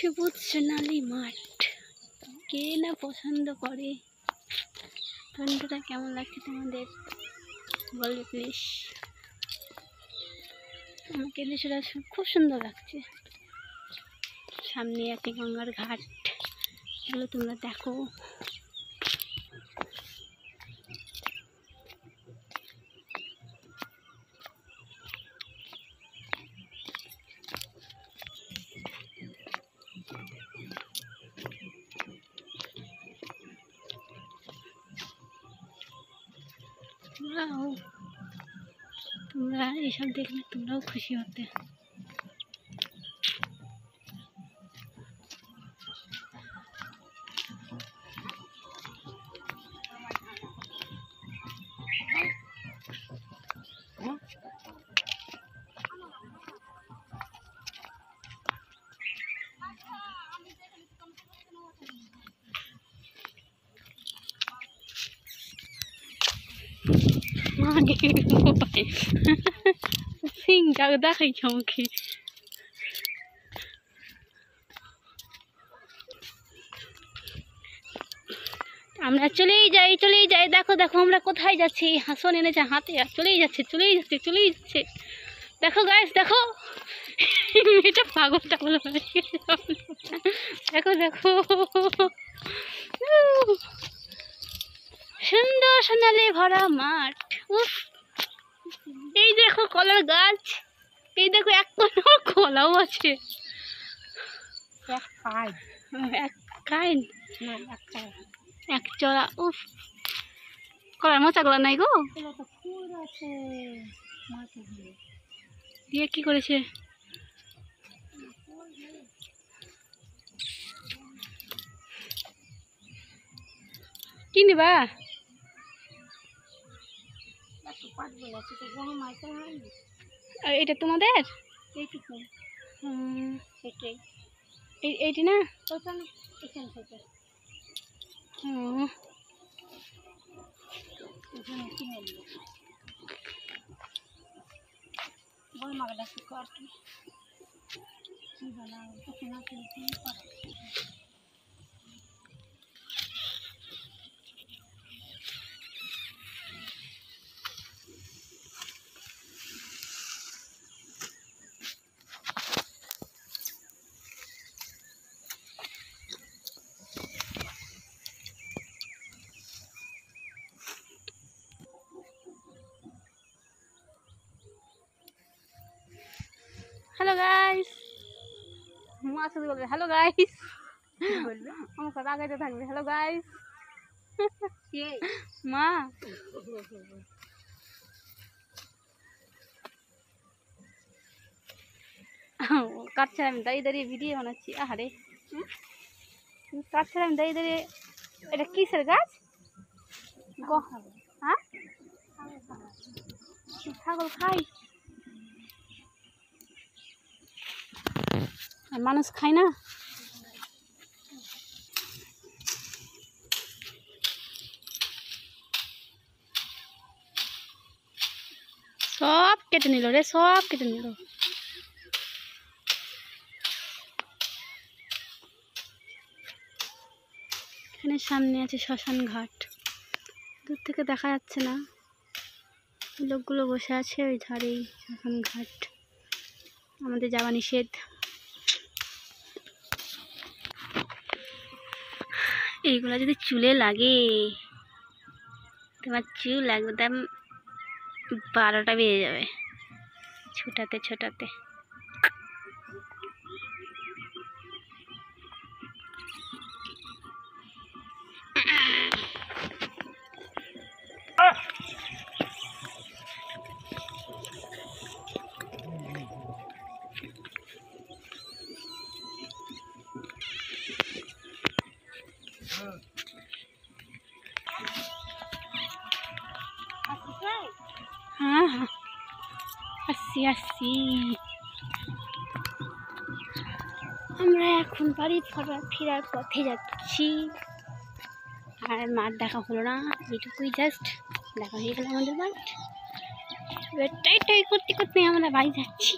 সবুজ সোনালী মাঠ, কে না পছন্দ করে। বন্ধুরা কেমন লাগছে তোমাদের বলবে প্লিজ। আমাকে দৃশ্যটা খুব সুন্দর লাগছে। সামনে একটি গঙ্গার ঘাট, চলো তোমরা দেখো। তোমরা এইসব দেখলে তোমরাও খুশি হতে। সিংটা দেখাইছ আমাকে। আমরা চলেই যাই দেখো দেখো আমরা কোথায় যাচ্ছি। হাসন এনেছে হাতে আর চলেই যাচ্ছে। দেখো গাইস দেখো, এটা পাগলটা বলো। দেখো দেখো সুন্দর সোনালি ভরা মাঠ। উফ, এই দেখো কলার গাছ, এই দেখো এক কোনো কলাও আছে। এক চড়া। উফ, কলার মোচাগুলো নাই গো। দিয়ে কি করেছে? কি নিবা? এটা তোমাদের? এইটি না? হ্যালো গাইস, মা শুধু বলবে হ্যালো গাইস, বলবে আমার কথা আগাইতে থাকবে। হ্যালো গাইস মা। কাঠ ছাড়া আমি দাঁড়িয়ে ভিডিও বানাচ্ছি। আহারে কাঠ ছাড়া আমি দাঁড়িয়ে। এটা কিসের গাছ? হ্যাঁ, ছাগল খাই আর মানুষ খায় না। সব কেটে নিল রে, সব কেটে নিল। এখানে সামনে আছে শ্মশান ঘাট, দূর থেকে দেখা যাচ্ছে না। লোকগুলো বসে আছে ওই ধারেই শ্মশান ঘাট। আমাদের যাওয়া নিষেধ। এইগুলা যদি চুলে লাগে, তোমার চুল একদম 12টা বেজে যাবে ছোটাতে। হ্যাঁ হ্যাঁ, আসছি। আমরা এখন বাড়ি ফেরার পথে যাচ্ছি। আর মাঠ দেখা হলো না, এটুকুই জাস্ট দেখা হয়ে গেল আমাদের মাঠ। এবার টাই করতে আমরা বাড়ি যাচ্ছি।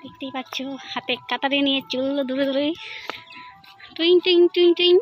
দেখতেই পাচ্ছ হাতে কাতারে নিয়ে চললো দূরে দূরে টুইং টুইং টুইং টুইং।